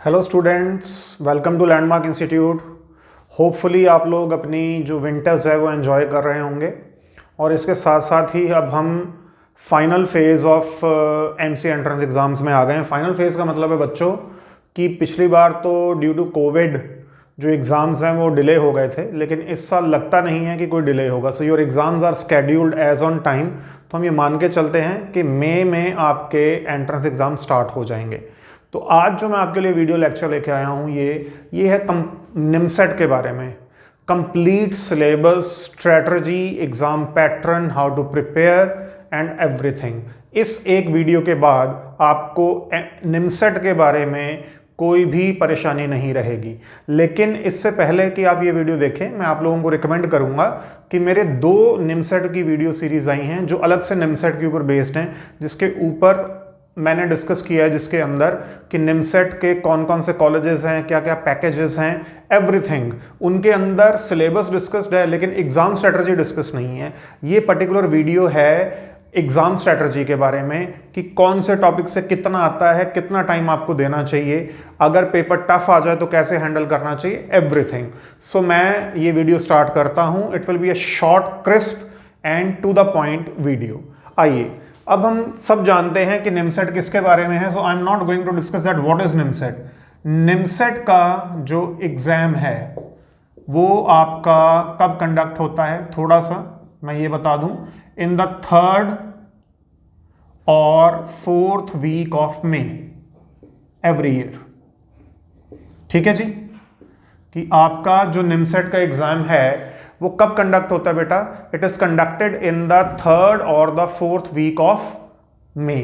Hello students, welcome to Landmark Institute. Hopefully आप लोग अपनी जो विंटर्स है वो एंजॉय कर रहे होंगे और इसके साथ साथ ही अब हम final phase of MC entrance exams में आ गए हैं। फाइनल फेज़ का मतलब है बच्चों कि पिछली बार तो ड्यू टू कोविड जो एग्ज़ाम्स हैं वो डिले हो गए थे, लेकिन इस साल लगता नहीं है कि कोई डिले होगा। So your exams are scheduled as on time. तो हम ये मान के चलते हैं कि मई में आपके एंट्रेंस एग्ज़ाम स्टार्ट हो जाएंगे। तो आज जो मैं आपके लिए वीडियो लेक्चर लेके आया हूँ ये है निमसेट के बारे में। Complete syllabus, strategy, exam pattern, how to prepare and everything. इस एक वीडियो के बाद आपको निमसेट के बारे में कोई भी परेशानी नहीं रहेगी। लेकिन इससे पहले कि आप ये वीडियो देखें, मैं आप लोगों को रिकमेंड करूंगा कि मेरे 2 निमसेट की वीडियो सीरीज आई हैं जो अलग से निमसेट के ऊपर बेस्ड हैं, जिसके ऊपर मैंने डिस्कस किया है, जिसके अंदर कि निमसेट के कौन कौन से कॉलेजेस हैं, क्या क्या पैकेजेस हैं, एवरीथिंग। उनके अंदर सिलेबस डिस्कस्ड है लेकिन एग्जाम स्ट्रेटजी डिस्कस नहीं है। ये पर्टिकुलर वीडियो है एग्जाम स्ट्रेटजी के बारे में कि कौन से टॉपिक से कितना आता है, कितना टाइम आपको देना चाहिए, अगर पेपर टफ आ जाए तो कैसे हैंडल करना चाहिए, एवरीथिंग। सो मैं ये वीडियो स्टार्ट करता हूं। It will be a short, crisp and to the point video. आइए, अब हम सब जानते हैं कि निमसेट किसके बारे में है। So I am not going to discuss that what is NIMCET. NIMCET का जो एग्जाम है वो आपका कब कंडक्ट होता है, थोड़ा सा मैं ये बता दूं, इन द 3rd और 4th week of May every year. ठीक है जी, कि आपका जो निमसेट का एग्जाम है वो कब कंडक्ट होता है बेटा? It is conducted in the 3rd और द 4th वीक ऑफ मे।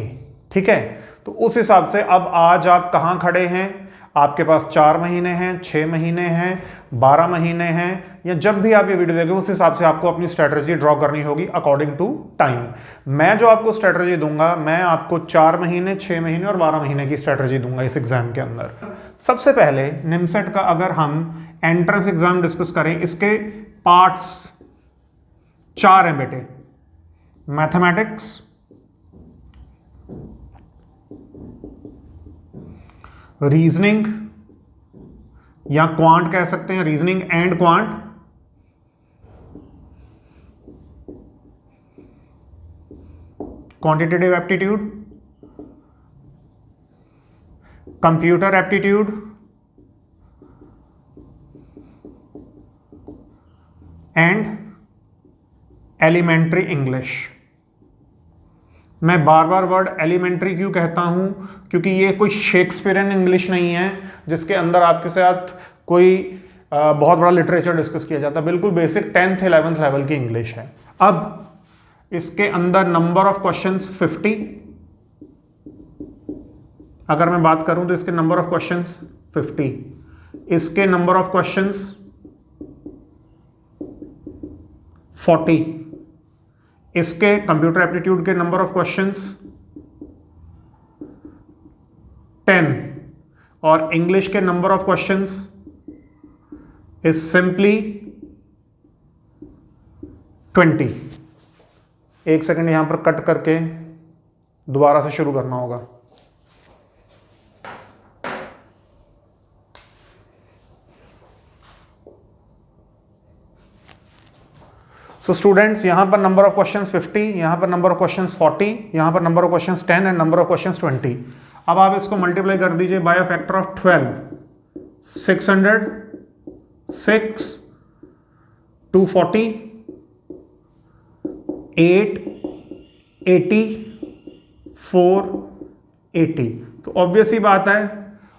ठीक है, तो उस हिसाब से अब आज आप कहां खड़े हैं? आपके पास 4 महीने हैं, 6 महीने हैं, 12 महीने हैं, या जब भी आप ये वीडियो देखें उस हिसाब से आपको अपनी स्ट्रेटजी ड्रॉ करनी होगी अकॉर्डिंग टू टाइम। मैं जो आपको स्ट्रेटजी दूंगा, मैं आपको 4 महीने, 6 महीने और 12 महीने की स्ट्रेटजी दूंगा इस एग्जाम के अंदर। सबसे पहले निमसेट का अगर हम एंट्रेंस एग्जाम डिस्कस करें, इसके पार्ट्स 4 हैं बेटे। मैथमेटिक्स, रीजनिंग या क्वांट कह सकते हैं, reasoning and quant, quantitative aptitude, computer aptitude, and elementary English. मैं बार बार वर्ड एलिमेंट्री क्यों कहता हूं? क्योंकि ये कोई शेक्सपियरियन इंग्लिश नहीं है जिसके अंदर आपके साथ कोई बहुत बड़ा लिटरेचर डिस्कस किया जाता है। बिल्कुल बेसिक 10th 11th लेवल की इंग्लिश है। अब इसके अंदर नंबर ऑफ क्वेश्चंस 50। अगर मैं बात करूं तो इसके नंबर ऑफ क्वेश्चंस 50, इसके नंबर ऑफ क्वेश्चंस 40, इसके कंप्यूटर एप्टीट्यूड के नंबर ऑफ क्वेश्चंस 10 और इंग्लिश के number of questions is simply 20। एक सेकंड यहां पर कट करके दोबारा से शुरू करना होगा। सो स्टूडेंट्स, यहां पर नंबर ऑफ क्वेश्चंस 50, यहां पर नंबर ऑफ क्वेश्चंस 40, यहां पर number of questions 10 and number of questions 20। अब आप इसको मल्टीप्लाई कर दीजिए बाय अ फैक्टर ऑफ 12। 600, 6, 240, 8, 80, 480। तो ऑब्वियस ही बात है,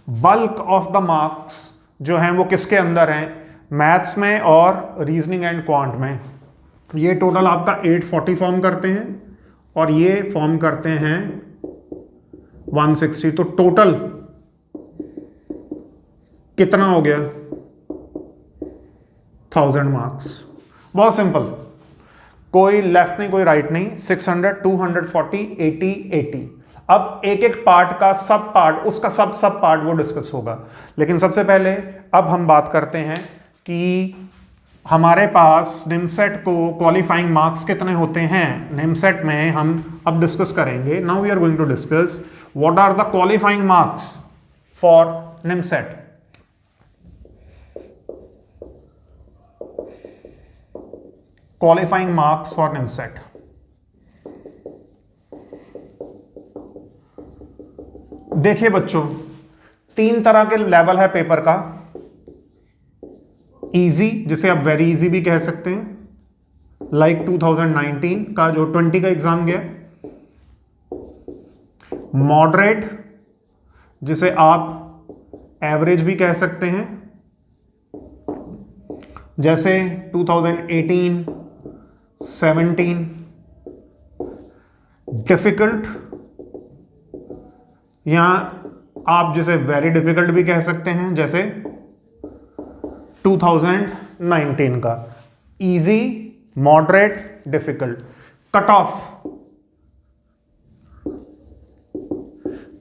बल्क ऑफ द मार्क्स जो हैं वो किसके अंदर हैं? मैथ्स में और रीजनिंग एंड क्वांट में। ये टोटल आपका 840 फॉर्म करते हैं और ये फॉर्म करते हैं 160। तो टोटल कितना हो गया? 1000 मार्क्स। बहुत सिंपल, कोई लेफ्ट नहीं कोई राइट नहीं। 600, 240, 80, 80। अब एक एक पार्ट का सब पार्ट, उसका सब पार्ट वो डिस्कस होगा। लेकिन सबसे पहले अब हम बात करते हैं कि हमारे पास निमसेट को क्वालिफाइंग मार्क्स कितने होते हैं। निमसेट में हम अब डिस्कस करेंगे। Now we are going to discuss what are the qualifying marks for NIMCET. Qualifying marks for NIMCET. देखिए बच्चों, 3 तरह के लेवल है पेपर का। इजी, जिसे आप वेरी इजी भी कह सकते हैं, लाइक 2019 का जो 20 का एग्जाम गया। मॉडरेट, जिसे आप एवरेज भी कह सकते हैं, जैसे 2018, 17। डिफिकल्ट, या आप जिसे वेरी डिफिकल्ट भी कह सकते हैं, जैसे 2019 का। Easy, moderate, difficult. Cut off,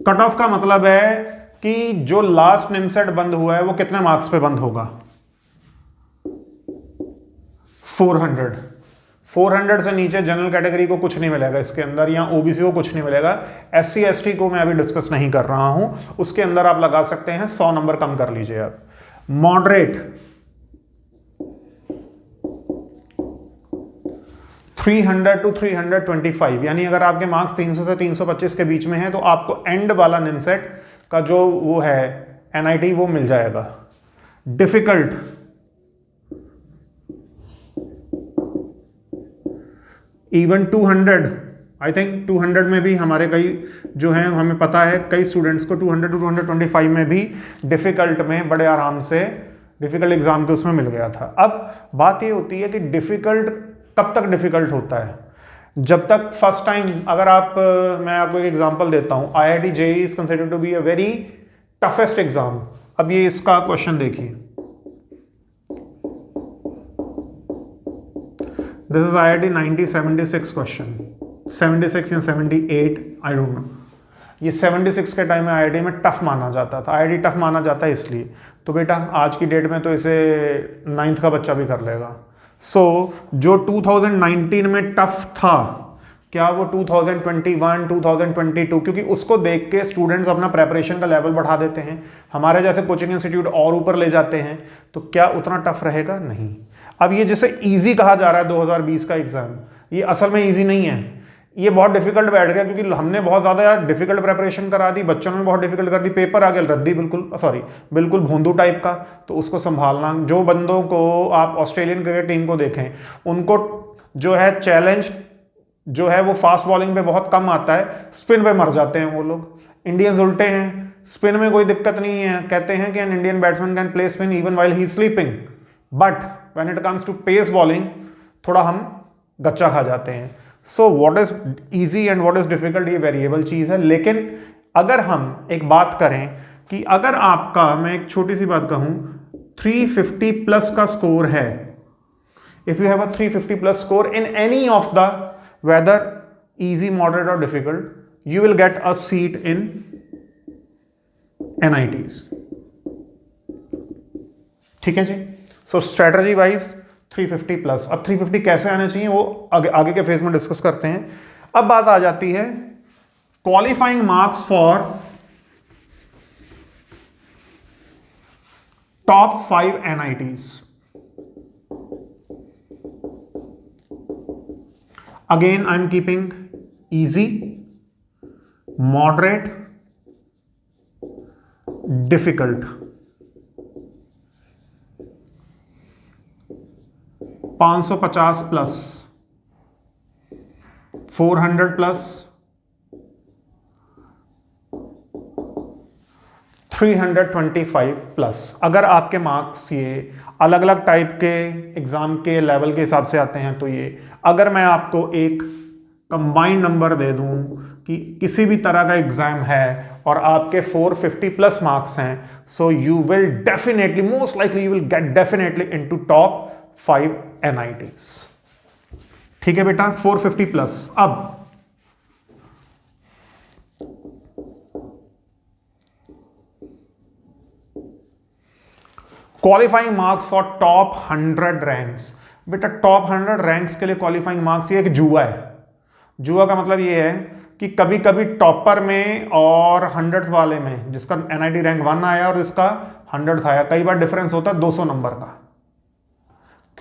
cut off का मतलब है कि जो लास्ट निमसेट बंद हुआ है वो कितने मार्क्स पे बंद होगा। 400। 400 से नीचे जनरल कैटेगरी को कुछ नहीं मिलेगा इसके अंदर, या ओबीसी को कुछ नहीं मिलेगा। एससी एसटी को मैं अभी डिस्कस नहीं कर रहा हूं, उसके अंदर आप लगा सकते हैं 100 नंबर कम कर लीजिए आप। मॉडरेट 300 to 325, यानी अगर आपके मार्क्स 300 से 325 के बीच में है तो आपको एंड वाला निमसेट का जो वो है एनआईटी वो मिल जाएगा। डिफिकल्ट, इवन 200, आई थिंक 200 में भी हमारे कई जो हैं, हमें पता है कई स्टूडेंट्स को 200 to 225 में भी डिफिकल्ट में बड़े आराम से डिफिकल्ट एग्जाम के उसमें मिल गया था। अब बात ये होती है कि डिफिकल्ट कब तक डिफिकल्ट होता है, जब तक फर्स्ट टाइम, अगर आप मैं आपको एक एग्जांपल देता हूं, IIT JEE is considered to be a very toughest exam. अब ये इसका क्वेश्चन देखिए, दिस इज आईआईटी 1976 क्वेश्चन, 76 या 78, आई डोंट नो। ये 76 के टाइम में आईआईटी में टफ माना जाता था। आईआईटी टफ माना जाता है इसलिए, तो बेटा आज की डेट में तो इसे 9th का बच्चा भी कर लेगा। सो जो 2019 में टफ था, क्या वो 2021, 2022, क्योंकि उसको देख के स्टूडेंट्स अपना प्रेपरेशन का लेवल बढ़ा देते हैं, हमारे जैसे कोचिंग इंस्टीट्यूट और ऊपर ले जाते हैं, तो क्या उतना टफ रहेगा? नहीं। अब ये जिसे इजी कहा जा रहा है 2020 का एग्जाम, ये असल में इजी नहीं है, ये बहुत डिफिकल्ट बैठ गया, क्योंकि हमने बहुत ज्यादा डिफिकल्ट प्रेपरेशन करा दी, बच्चों ने बहुत डिफिकल्ट कर दी, पेपर आ गया रद्दी, बिल्कुल भोंदू टाइप का। तो उसको संभालना, जो बंदों को आप ऑस्ट्रेलियन क्रिकेट टीम को देखें, उनको जो है चैलेंज जो है वो फास्ट बॉलिंग पे बहुत कम आता है, स्पिन पे मर जाते हैं वो लोग। इंडियंस उल्टे हैं, स्पिन में कोई दिक्कत नहीं है, कहते हैं कि an Indian batsman can play spin even while he sleeping, but when it comes to pace bowling थोड़ा हम गच्चा खा जाते हैं। So what is easy and what is difficult, ये वेरिएबल चीज है। लेकिन अगर हम एक बात करें कि अगर आपका, मैं एक छोटी सी बात कहूं, 350 प्लस का स्कोर है, if you have a 350 plus score in any of the whether easy, moderate और difficult, you will get a seat in NITs. ठीक है जी। So strategy wise 350 plus. अब 350 कैसे आने चाहिए वो आगे के फेज में डिस्कस करते हैं। अब बात आ जाती है qualifying marks for top 5 NITs. Again I am keeping easy, moderate, difficult. 550 plus, 400 plus, 325 plus. अगर आपके मार्क्स ये अलग अलग टाइप के एग्जाम के लेवल के हिसाब से आते हैं तो ये, अगर मैं आपको एक कंबाइंड नंबर दे दूं कि किसी भी तरह का एग्जाम है और आपके 450 प्लस मार्क्स हैं, so you will definitely, most likely you will get definitely into top 5 NITs। ठीक है बेटा, 450 प्लस। अब qualifying marks for top 100 ranks. बेटा टॉप 100 रैंक्स के लिए क्वालिफाइंग मार्क्स, ये एक जुआ है। जुआ का मतलब ये है कि कभी कभी टॉपर में और 100th वाले में, जिसका एनआईटी रैंक 1 आया और इसका 100th आया, कई बार डिफरेंस होता है 200 नंबर का।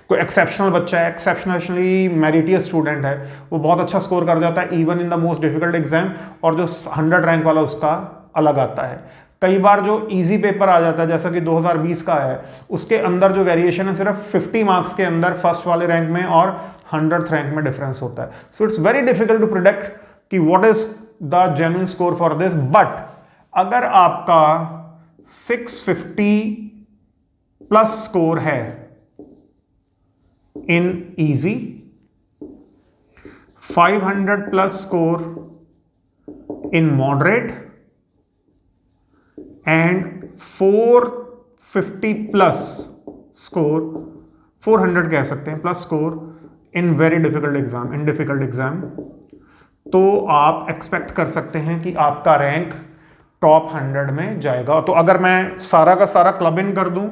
कोई एक्सेप्शनल बच्चा है, एक्सेप्शनली मेरिटियस स्टूडेंट है, वो बहुत अच्छा स्कोर कर जाता है even in the most difficult exam, और जो 100 रैंक वाला उसका अलग आता है। कई बार जो इजी पेपर आ जाता है जैसा कि 2020 का है, उसके अंदर जो वेरिएशन है सिर्फ 50 मार्क्स के अंदर फर्स्ट वाले रैंक में और 100th रैंक में डिफरेंस होता है। So it's very difficult to predict कि what is the genuine score for this. But अगर आपका 650 प्लस स्कोर है in easy, 500 plus score in moderate and 450 plus score, 400 कह सकते हैं plus score in very difficult exam, in difficult exam, तो आप expect कर सकते हैं कि आपका रैंक टॉप 100 में जाएगा। तो अगर मैं सारा का सारा क्लब इन कर दूं,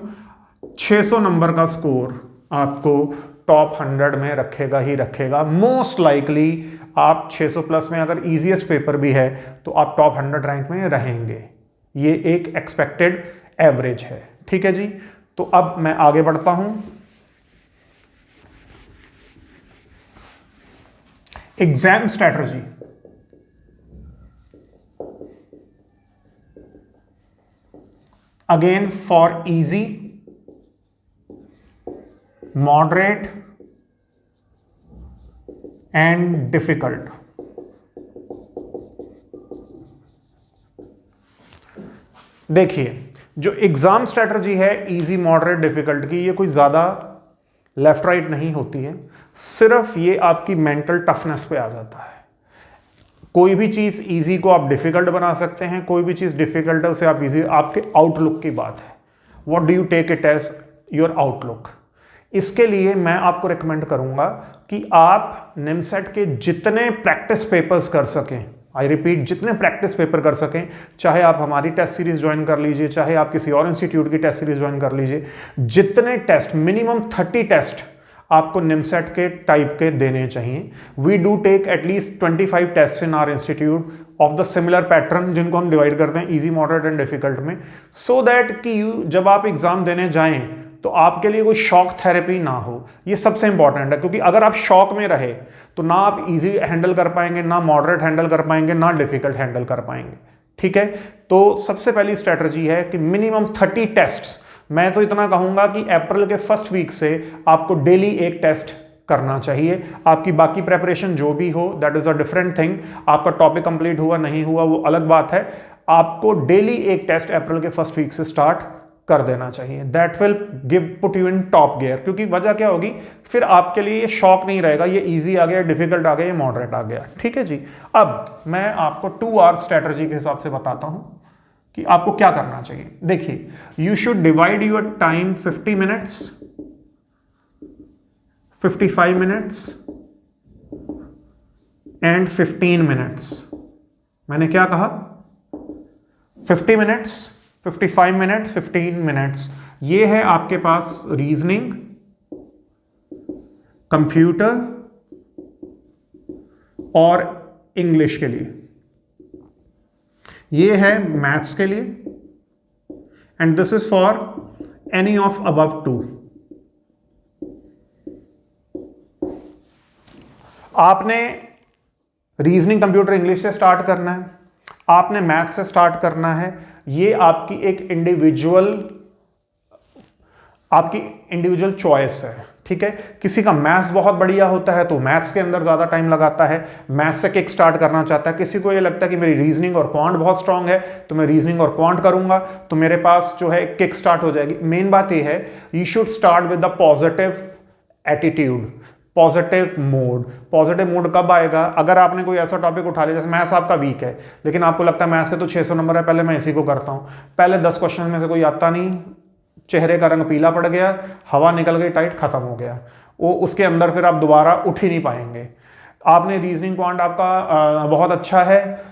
600 नंबर का स्कोर आपको टॉप 100 में रखेगा ही रखेगा। मोस्ट लाइकली आप 600 प्लस में, अगर इजीएस्ट पेपर भी है तो आप टॉप 100 रैंक में रहेंगे। ये एक एक्सपेक्टेड एवरेज है, ठीक है जी। तो अब मैं आगे बढ़ता हूं। Exam strategy, again for easy, moderate and difficult. देखिए, जो एग्जाम स्ट्रैटेजी है इजी, मॉडरेट, डिफिकल्ट की, ये कोई ज्यादा लेफ्ट राइट नहीं होती है, सिर्फ ये आपकी मेंटल टफनेस पे आ जाता है। कोई भी चीज इजी को आप डिफिकल्ट बना सकते हैं, कोई भी चीज डिफिकल्ट है उसे आप इजी, आपके आउटलुक की बात है। What do you take it as your outlook. इसके लिए मैं आपको रिकमेंड करूंगा कि आप निमसेट के जितने प्रैक्टिस पेपर्स कर सकें, आई रिपीट, जितने प्रैक्टिस पेपर कर सकें, चाहे आप हमारी टेस्ट सीरीज ज्वाइन कर लीजिए, चाहे आप किसी और इंस्टीट्यूट की टेस्ट सीरीज ज्वाइन कर लीजिए, जितने टेस्ट, मिनिमम 30 टेस्ट आपको निमसेट के टाइप के देने चाहिए। We do take at least 25 test in our institute of the similar pattern, जिनको हम डिवाइड करते हैं इजी, मॉडरेट एंड डिफिकल्ट में, सो दैट कि जब आप एग्जाम देने जाएं तो आपके लिए कोई शॉक थेरेपी ना हो। ये सबसे इंपॉर्टेंट है, क्योंकि अगर आप शॉक में रहे तो ना आप इजी हैंडल कर पाएंगे, ना मॉडरेट हैंडल कर पाएंगे, ना डिफिकल्ट हैंडल कर पाएंगे, ठीक है। तो सबसे पहली स्ट्रेटजी है कि मिनिमम 30 टेस्ट्स, मैं तो इतना कहूंगा कि अप्रैल के फर्स्ट वीक से आपको डेली एक टेस्ट करना चाहिए। आपकी बाकी प्रेपरेशन जो भी हो, that is a different thing. आपका टॉपिक कंप्लीट हुआ नहीं हुआ वो अलग बात है। आपको डेली एक टेस्ट अप्रैल के फर्स्ट वीक से स्टार्ट कर देना चाहिए। That will put you in top gear, क्योंकि वजह क्या होगी, फिर आपके लिए ये शॉक नहीं रहेगा, ये इजी आ गया, डिफिकल्ट आ गया, ये मॉडरेट आ गया, ठीक है जी। अब मैं आपको 2 आवर स्ट्रेटजी के हिसाब से बताता हूं कि आपको क्या करना चाहिए। देखिए, you should divide your time 50 minutes, 55 minutes and 15 minutes. मैंने क्या कहा? 50 मिनट्स, 55 मिनट्स, 15 मिनट्स। ये है आपके पास रीजनिंग, कंप्यूटर और इंग्लिश के लिए। ये है मैथ्स के लिए, and this is for any of above 2। आपने रीजनिंग, कंप्यूटर, इंग्लिश से स्टार्ट करना है, आपने मैथ्स से स्टार्ट करना है। ये आपकी एक इंडिविजुअल चॉइस है, ठीक है। किसी का मैथ्स बहुत बढ़िया होता है तो मैथ्स के अंदर ज्यादा टाइम लगाता है, मैथ्स से किक स्टार्ट करना चाहता है। किसी को ये लगता है कि मेरी रीजनिंग और क्वांट बहुत स्ट्रांग है तो मैं रीजनिंग और क्वांट करूंगा, तो मेरे पास जो है किक स्टार्ट हो जाएगी। मेन बात ये है, you should start with the positive attitude, positive mood. Positive mood कब आएगा? अगर आपने कोई ऐसा टॉपिक उठा लिया, जैसे मैथ्स आपका वीक है लेकिन आपको लगता है मैथ्स के तो 600 नंबर है, पहले मैं इसी को करता हूं, पहले 10 क्वेश्चन में से कोई आता नहीं, चेहरे का रंग पीला पड़ गया, हवा निकल गई, टाइट, खत्म हो गया वो, उसके अंदर फिर आप दोबारा उठ ही नहीं पाएंगे। आपने रीजनिंग क्वांट आपका बहुत अच्छा है,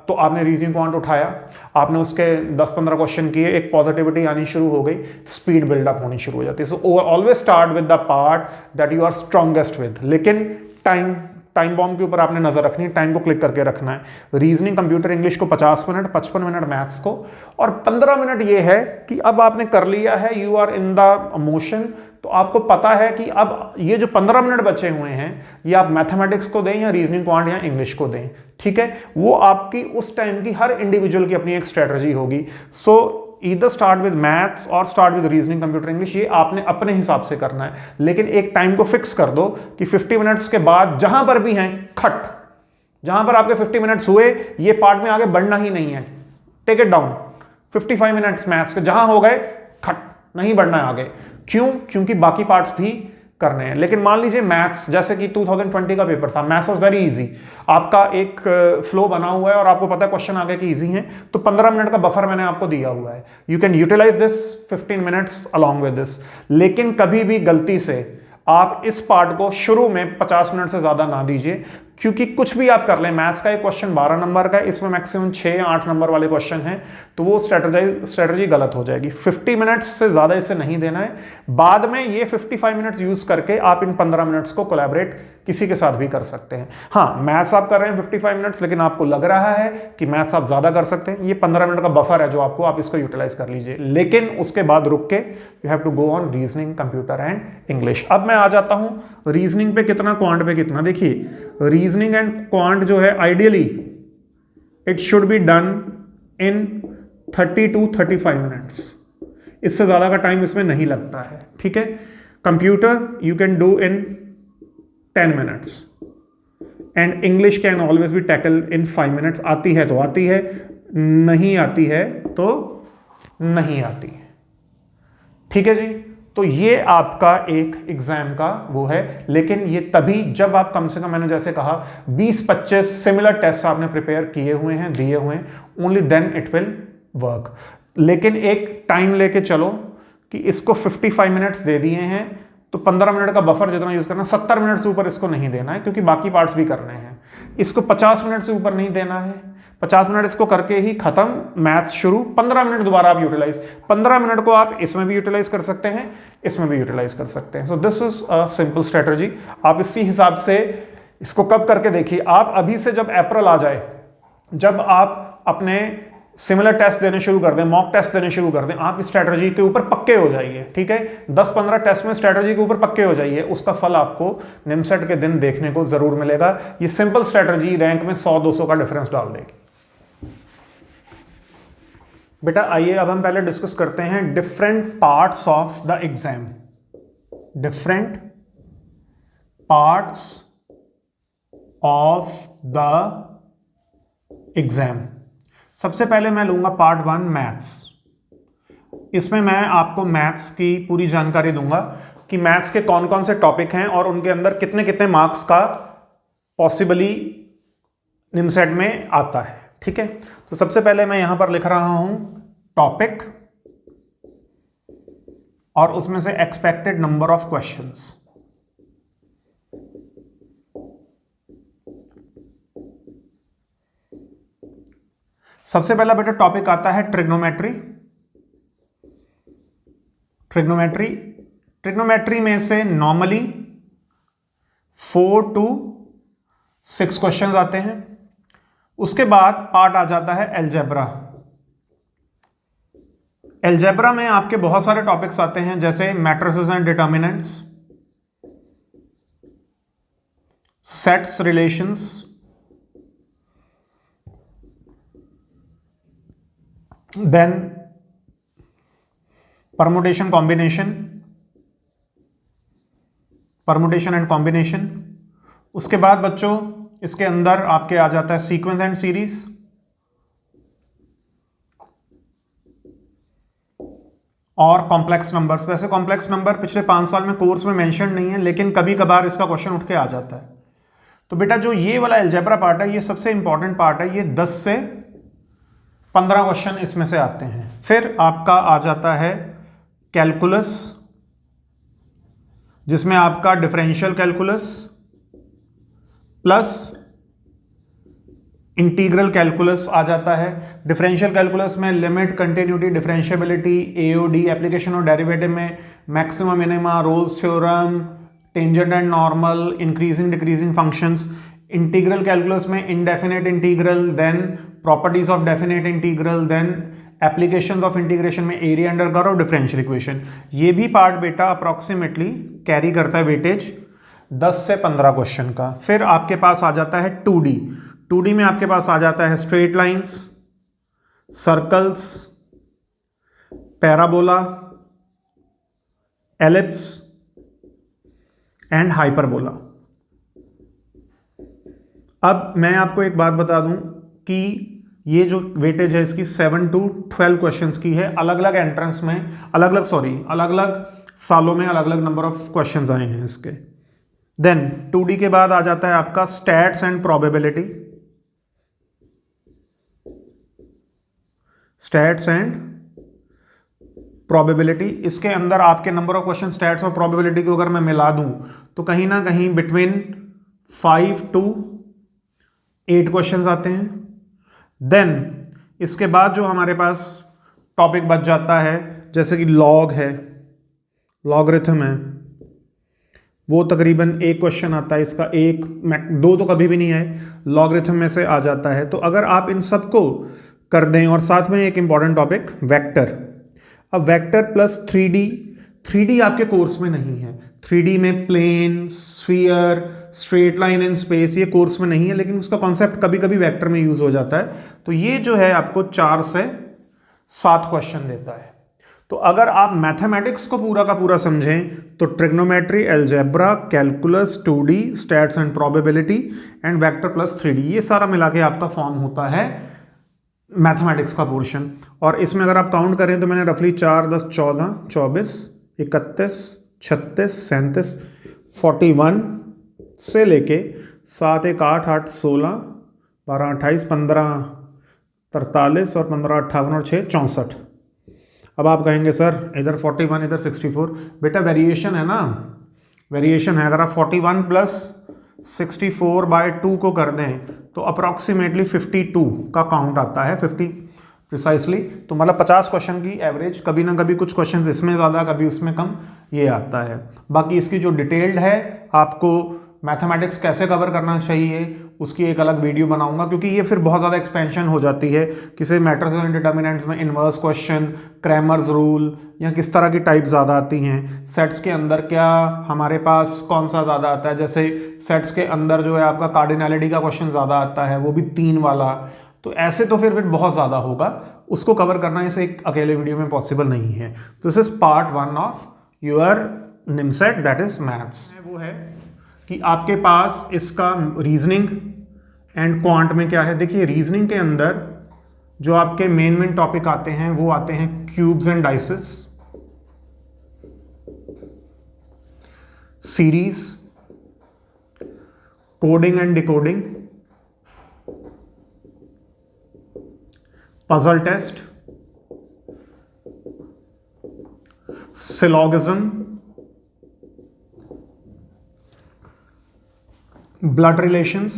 तो आपने रीजनिंग क्वांट उठाया, आपने उसके 10-15 क्वेश्चन किए, एक पॉजिटिविटी आनी शुरू हो गई, स्पीड बिल्डअप होनी शुरू हो जाती है। So always start with the part that you are strongest with, लेकिन टाइम टाइम बॉम्ब के ऊपर आपने नजर रखनी है, टाइम को क्लिक करके रखना है। रीजनिंग कंप्यूटर इंग्लिश को 50 मिनट, 55 मिनट मैथ्स को, और 15 मिनट ये है कि अब आपने कर लिया है, you are in the motion, तो आपको पता है कि अब ये जो 15 मिनट बचे हुए हैं ये आप मैथमेटिक्स को दें या रीजनिंग क्वांट या इंग्लिश को दें, ठीक है। वो आपकी उस टाइम की हर इंडिविजुअल की अपनी एक स्ट्रेटजी होगी। So either start with maths और start with reasoning computer English, ये आपने अपने हिसाब से करना है, लेकिन एक टाइम को फिक्स कर दो कि 50 मिनट्स के बाद जहां पर भी हैं खट, जहां पर आपके 50 मिनट्स हुए ये पार्ट में आगे बढ़ना ही नहीं है, take it down. 55 minutes maths के जहां हो गए खट, नहीं बढ़ना है आगे। क्यों? क्योंकि बाकी पार्ट्स भी करने हैं। लेकिन मान लीजिए मैथ्स, जैसे कि 2020 का पेपर था, मैथ्स वाज वेरी इजी, आपका एक फ्लो बना हुआ है और आपको पता है क्वेश्चन आगे की इजी हैं, तो 15 मिनट का बफर मैंने आपको दिया हुआ है, you can utilise this 15 minutes along with this. लेकिन कभी भी गलती से आप इस पार्ट को शुरू में 50 मिनट से ज्यादा ना दीजिए, क्योंकि कुछ भी आप कर लें, मैथ्स का एक क्वेश्चन 12 नंबर का है, इसमें मैक्सिमम 6 या 8 नंबर वाले क्वेश्चन हैं, तो वो स्ट्रेटजी गलत हो जाएगी। 50 मिनट्स से ज्यादा इसे नहीं देना है। बाद में ये 55 मिनट्स यूज करके आप इन 15 मिनट्स को कोलैबोरेट किसी के साथ भी कर सकते हैं। हाँ, मैथ्स आप कर रहे हैं 55 मिनट्स, लेकिन आपको लग रहा है कि मैथ्स आप ज्यादा कर सकते हैं, ये 15 मिनट का बफर है जो आपको, आप इसको यूटिलाइज कर लीजिए, लेकिन उसके बाद रुक के you have to go on reasoning, computer and English. अब मैं आ जाता हूं रीजनिंग पे कितना, क्वांट पे कितना। देखिए रीजनिंग एंड क्वांट जो है, ideally it should be done in 30 to 35 minutes, इससे ज्यादा का टाइम इसमें नहीं लगता है, ठीक है। Computer you can do in 10 minutes and English can always be tackle in 5 minutes. आती है तो आती है, नहीं आती है तो नहीं आती है, ठीक है जी। तो ये आपका एक एग्जाम का वो है, लेकिन ये तभी जब आप कम से कम, मैंने जैसे कहा 20-25 सिमिलर टेस्ट आपने प्रिपेयर किए हुए हैं, दिए हुए हैं, only then it will work. लेकिन एक टाइम लेके चलो कि इसको 55 मिनट्स दे दिए हैं, तो 15 मिनट का बफर जितना यूज करना, 70 मिनट से ऊपर इसको नहीं देना है, क्योंकि बाकी पार्ट्स भी करने हैं। इसको 50 मिनट से ऊपर नहीं देना है, 50 मिनट इसको करके ही खत्म, मैथ्स शुरू, 15 मिनट दोबारा आप यूटिलाइज, 15 मिनट को आप इसमें भी यूटिलाइज कर सकते हैं, इसमें भी यूटिलाइज कर सकते हैं। So this is a simple strategy. आप इसी हिसाब से इसको कब करके देखिए, आप अभी से जब अप्रैल आ जाए, जब आप अपने सिमिलर टेस्ट देने शुरू कर दें, मॉक टेस्ट देने शुरू कर दें, आप इस स्ट्रेटजी के ऊपर पक्के हो जाइए, ठीक है। 10-15 टेस्ट में स्ट्रेटजी के ऊपर पक्के हो जाइए, उसका फल आपको निमसेट के दिन देखने को जरूर मिलेगा। ये सिंपल स्ट्रेटजी रैंक में 100-200 का डिफरेंस डाल देगी। बेटा आइए अब हम पहले डिस्कस करते हैं different parts of the exam, different parts of the exam. सबसे पहले मैं लूंगा पार्ट 1 मैथ्स। इसमें मैं आपको मैथ्स की पूरी जानकारी दूंगा कि मैथ्स के कौन कौन से टॉपिक हैं और उनके अंदर कितने कितने मार्क्स का पॉसिबली निमसेट में आता है, ठीक है। तो सबसे पहले मैं यहां पर लिख रहा हूं टॉपिक और उसमें से एक्सपेक्टेड नंबर ऑफ क्वेश्चंस। सबसे पहला बेटा टॉपिक आता है ट्रिग्नोमेट्री। ट्रिग्नोमेट्री, ट्रिग्नोमेट्री में से नॉर्मली 4 to 6 क्वेश्चंस आते हैं। उसके बाद पार्ट आ जाता है अलजेब्रा। अलजेब्रा में आपके बहुत सारे टॉपिक्स आते हैं, जैसे matrices and determinants, sets, relations, then permutation combination, permutation and combination. उसके बाद बच्चों इसके अंदर आपके आ जाता है सीक्वेंस एंड सीरीज, और कॉम्प्लेक्स नंबर्स। वैसे कॉम्प्लेक्स नंबर पिछले 5 साल में कोर्स में मेंशन नहीं है, लेकिन कभी कभार इसका क्वेश्चन उठ के आ जाता है। तो बेटा जो ये वाला अलजेब्रा पार्ट है, ये सबसे इंपॉर्टेंट पार्ट है, ये 10 से 15 क्वेश्चन इसमें से आते हैं। फिर आपका आ जाता है कैलकुलस, जिसमें आपका differential calculus plus integral calculus आ जाता है। डिफरेंशियल कैलकुलस में limit, continuity, differentiability, AOD, application और डेरिवेटिव में maximum minima, Rolle's theorem, tangent and normal, increasing decreasing functions, integral calculus में indefinite integral, then properties of definite integral, then application of integration में area under curve और differential equation. ये भी part बेटा approximately carry करता है weightage 10 से 15 question का। फिर आपके पास आ जाता है 2D। 2D में आपके पास आ जाता है straight lines, circles, parabola, ellipse and hyperbola. अब मैं आपको एक बात बता दूं कि ये जो वेटेज है इसकी 7 to 12 क्वेश्चंस की है। अलग अलग एंट्रेंस में अलग अलग सालों में अलग अलग नंबर ऑफ क्वेश्चंस आए हैं इसके। देन 2D के बाद आ जाता है आपका stats and probability, stats and probability. इसके अंदर आपके नंबर ऑफ क्वेश्चन स्टैट्स और प्रोबेबिलिटी को अगर मैं मिला दूं तो कहीं ना कहीं बिटवीन 5 to 8 क्वेश्चंस आते हैं। देन इसके बाद जो हमारे पास टॉपिक बच जाता है जैसे कि लॉग है, लॉगरिथम है, वो तकरीबन 1 क्वेश्चन आता है इसका, 1-2 तो कभी भी नहीं आए, लॉगरिथम में से आ जाता है। तो अगर आप इन सबको कर दें और साथ में एक इंपॉर्टेंट टॉपिक वेक्टर। अब वेक्टर प्लस 3D आपके कोर्स में नहीं है। 3D में plane, sphere, straight line in space ये कोर्स में नहीं है, लेकिन उसका कॉन्सेप्ट कभी कभी वेक्टर में यूज हो जाता है। तो ये जो है आपको 4 से 7 क्वेश्चन देता है। तो अगर आप मैथमेटिक्स को पूरा का पूरा समझें तो trigonometry, algebra, calculus, 2D, stats and probability and vector plus 3D ये सारा मिला के आपका फॉर्म होता है मैथमेटिक्स का पोर्शन। और इसमें अगर आप काउंट करें तो मैंने रफली 4, 10, 14, 24, 31, 36, 37, 41 से लेके 7, 1, 8, 8, 16, 12, 28, 15, 43 और 15, 58 और 6, 64। अब आप कहेंगे सर इधर 41 इधर 64, बेटा वेरिएशन है ना, वेरिएशन है। अगर आप 41 प्लस 64/2 को कर दें तो अप्रॉक्सीमेटली 52 का काउंट आता है, 50 प्रिसाइसली। तो मतलब 50 क्वेश्चन की एवरेज, कभी ना कभी कुछ क्वेश्चन इसमें ज़्यादा कभी उसमें कम, ये आता है। बाकी इसकी जो डिटेल्ड है आपको मैथमेटिक्स कैसे कवर करना चाहिए उसकी एक अलग वीडियो बनाऊंगा, क्योंकि ये फिर बहुत ज़्यादा एक्सपेंशन हो जाती है। किसी मैट्रिसेस एंड डिटर्मिनेंट्स में इन्वर्स क्वेश्चन, क्रैमर्स रूल या किस तरह की टाइप ज़्यादा आती हैं, सेट्स के अंदर क्या हमारे पास कौन सा ज़्यादा आता है। जैसे सेट्स के अंदर जो है आपका कार्डिनैलिटी का क्वेश्चन ज़्यादा आता है, वो भी 3 वाला। तो ऐसे तो फिर बहुत ज़्यादा होगा, उसको कवर करना इसे एक अकेले वीडियो में पॉसिबल नहीं है। तो this is part 1 of your NIMCET, that is maths. वो है कि आपके पास इसका रीजनिंग एंड क्वांट में क्या है। देखिए रीजनिंग के अंदर जो आपके मेन टॉपिक आते हैं वो आते हैं cubes and dices, series, coding and decoding, puzzle test, syllogism, blood relations,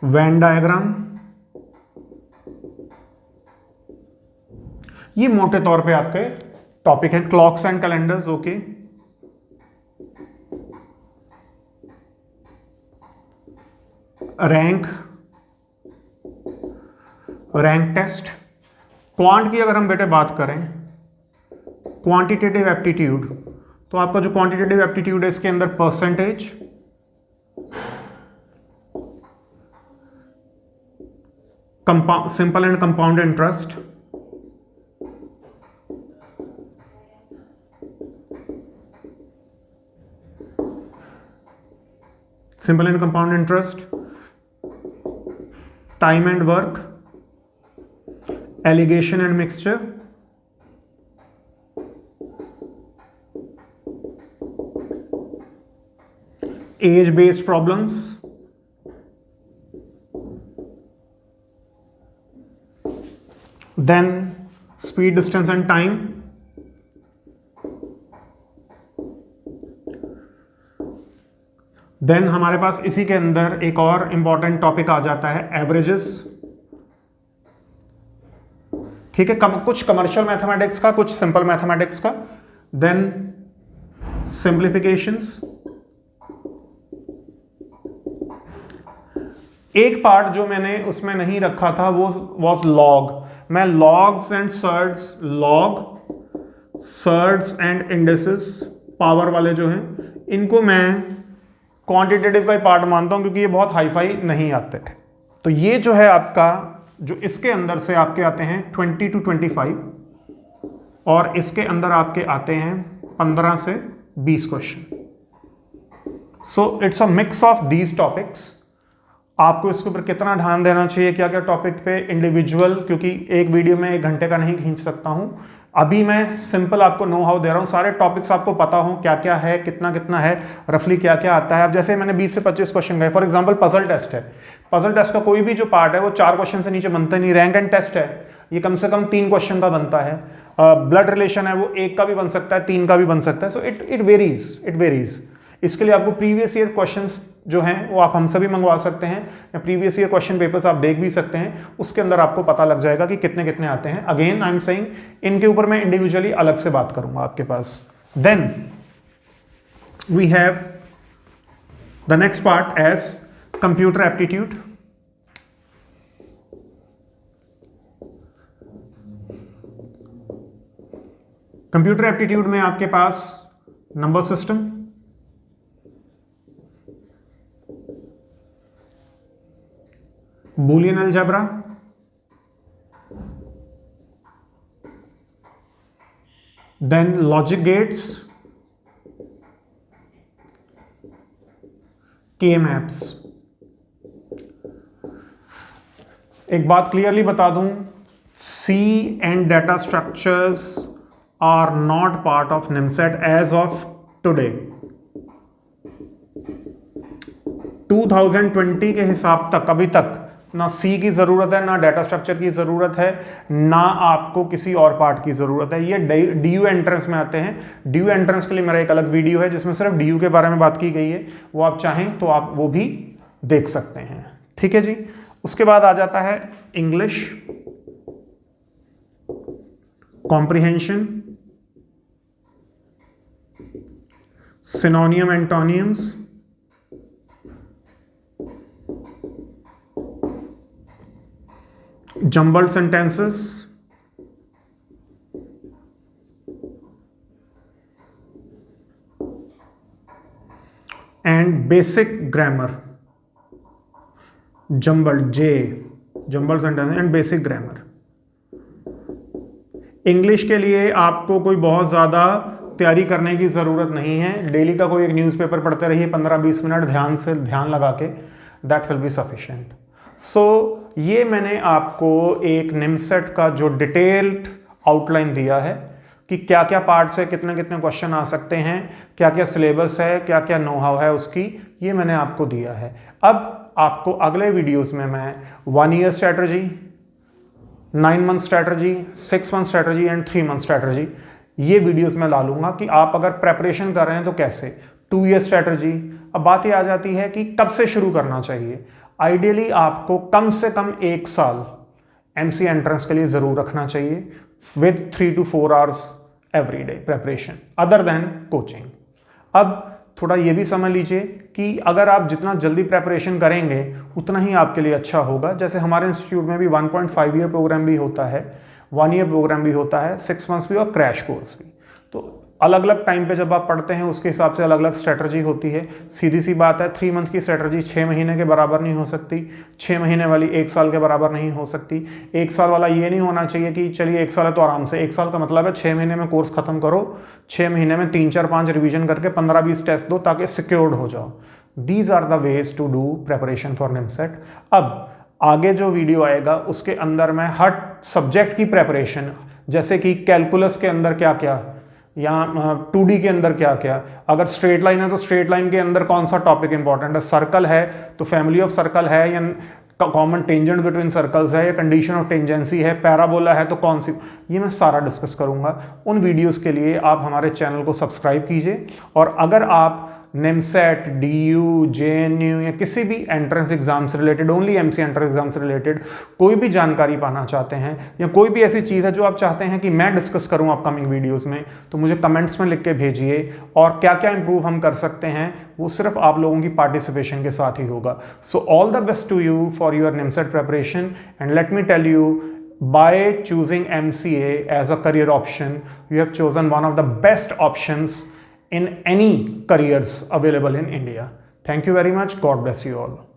Venn diagram. ये मोटे तौर पे आपके टॉपिक हैं। Clocks and calendars, okay. Rank test. Quant की अगर हम बेटे बात करें, क्वांटिटेटिव एप्टीट्यूड, तो आपका जो क्वांटिटेटिव एप्टीट्यूड है इसके अंदर percentage, simple and compound interest, simple and compound interest, time and work, alligation and mixture, age based problems, then speed, distance and time, then हमारे पास इसी के अंदर एक और इंपॉर्टेंट टॉपिक आ जाता है एवरेजेस। ठीक है, कुछ कमर्शियल मैथमेटिक्स का, कुछ सिंपल मैथमेटिक्स का। Then simplifications. एक पार्ट जो मैंने उसमें नहीं रखा था वो वॉज लॉग। मैं logs and surds, log, surds and indices, power वाले जो हैं, इनको मैं क्वांटिटेटिव का ही पार्ट मानता हूं क्योंकि ये बहुत हाई फाई नहीं आते थे। तो ये जो है आपका, जो इसके अंदर से आपके आते हैं 20 to 25 और इसके अंदर आपके आते हैं 15 से 20 question. So it's a mix of these topics. आपको इसके ऊपर कितना ध्यान देना चाहिए, क्या क्या टॉपिक पे, इंडिविजुअल, क्योंकि एक वीडियो में 1 घंटे का नहीं खींच सकता हूं। अभी मैं सिंपल आपको नो हाउ दे रहा हूं, सारे टॉपिक्स आपको पता हो क्या क्या है, कितना कितना है, रफली क्या क्या आता है। अब जैसे मैंने 20 से 25 क्वेश्चन गए, फॉर एग्जांपल पजल टेस्ट है, पजल टेस्ट का कोई भी जो पार्ट है वो 4 क्वेश्चन से नीचे बनता नहीं। रैंक एंड टेस्ट है, ये कम से कम 3 क्वेश्चन का बनता है। ब्लड रिलेशन है, वो 1 का भी बन सकता है, 3 का भी बन सकता है। So it varies. इसके लिए आपको प्रीवियस ईयर क्वेश्चंस जो हैं वो आप हमसे भी मंगवा सकते हैं, या प्रीवियस ईयर क्वेश्चन पेपर्स आप देख भी सकते हैं, उसके अंदर आपको पता लग जाएगा कि कितने कितने आते हैं। अगेन आई एम सेइंग, इनके ऊपर मैं इंडिविजुअली अलग से बात करूंगा आपके पास। Then we have the next part as computer aptitude. Computer aptitude में आपके पास number system, Boolean algebra, then logic gates, K maps. एक बात क्लियरली बता दूं, C and data structures are not part of NIMCET as of today. 2020 के हिसाब तक अभी तक ना सी की जरूरत है, ना डाटा स्ट्रक्चर की जरूरत है, ना आपको किसी और पार्ट की जरूरत है। ये डीयू एंट्रेंस में आते हैं। डीयू एंट्रेंस के लिए मेरा एक अलग वीडियो है जिसमें सिर्फ डीयू के बारे में बात की गई है, वो आप चाहें तो आप वो भी देख सकते हैं। ठीक है जी। उसके बाद आ जाता है English, comprehension, सिनोनियम एंटोनियम्स, jumbled sentences, and basic grammar, jumbled sentence and basic grammar। English के लिए आपको कोई बहुत ज़्यादा तैयारी करने की ज़रूरत नहीं है। डेली का कोई एक न्यूज़पेपर पढ़ते रहिए 15-20 मिनट ध्यान लगा के, दैट विल बी सफिशिएंट। सो ये मैंने आपको एक निमसेट का जो डिटेल्ड आउटलाइन दिया है कि क्या क्या पार्ट से कितने कितने क्वेश्चन आ सकते हैं, क्या क्या सिलेबस है, क्या क्या नो हाउ है उसकी, ये मैंने आपको दिया है। अब आपको अगले वीडियोस में मैं 1 year strategy, 9 month strategy, 6 month strategy and 3 month strategy, ये वीडियोस में ला लूंगा कि आप अगर प्रेपरेशन कर रहे हैं तो कैसे। 2 ईयर स्ट्रैटेजी, अब बात ये आ जाती है कि कब से शुरू करना चाहिए। आइडियली आपको कम से कम 1 साल एमसी एंट्रेंस के लिए जरूर रखना चाहिए with 3 to 4 hours every day preparation other than coaching. अब थोड़ा ये भी समझ लीजिए कि अगर आप जितना जल्दी प्रेपरेशन करेंगे उतना ही आपके लिए अच्छा होगा। जैसे हमारे इंस्टीट्यूट में भी 1.5 ईयर प्रोग्राम भी होता है, 1 ईयर प्रोग्राम भी होता है, 6 मंथ्स भी और क्रैश कोर्स भी। तो अलग अलग टाइम पे जब आप पढ़ते हैं उसके हिसाब से अलग अलग स्ट्रेटजी होती है। सीधी सी बात है, 3 मंथ की स्ट्रेटजी 6 महीने के बराबर नहीं हो सकती, 6 महीने वाली 1 साल के बराबर नहीं हो सकती। 1 साल वाला ये नहीं होना चाहिए कि चलिए 1 साल है तो आराम से, 1 साल का मतलब है 6 महीने में कोर्स खत्म करो, 6 महीने में 3, 4, 5 रिवीजन करके 15-20 टेस्ट दो ताकि सिक्योर्ड हो जाओ। These are the ways to do preparation for NIMCET. अब आगे जो वीडियो आएगा उसके अंदर मैं हर सब्जेक्ट की प्रेपरेशन, जैसे कि कैलकुलस के अंदर क्या क्या, या 2D के अंदर क्या क्या, अगर स्ट्रेट लाइन है तो स्ट्रेट लाइन के अंदर कौन सा टॉपिक इंपॉर्टेंट है, सर्कल है तो फैमिली ऑफ सर्कल है या कॉमन टेंजेंट बिटवीन सर्कल्स है या कंडीशन ऑफ टेंजेंसी है, पैराबोला है तो कौन सी, ये मैं सारा डिस्कस करूंगा। उन वीडियोस के लिए आप हमारे चैनल को सब्सक्राइब कीजिए। और अगर आप निमसेट, DU, JNU या किसी भी एंट्रेंस एग्जाम से related, only MC entrance exam से रिलेटेड कोई भी जानकारी पाना चाहते हैं या कोई भी ऐसी चीज़ है जो आप चाहते हैं कि मैं डिस्कस करूं अपकमिंग वीडियोस में, तो मुझे कमेंट्स में लिख के भेजिए। और क्या क्या इंप्रूव हम कर सकते हैं वो सिर्फ आप लोगों की पार्टिसिपेशन के साथ ही होगा। So all the best to you for your NIMCET preparation and let me tell you, by choosing MCA as a career option, you have chosen one of the best options in any careers available in India. Thank you very much. God bless you all.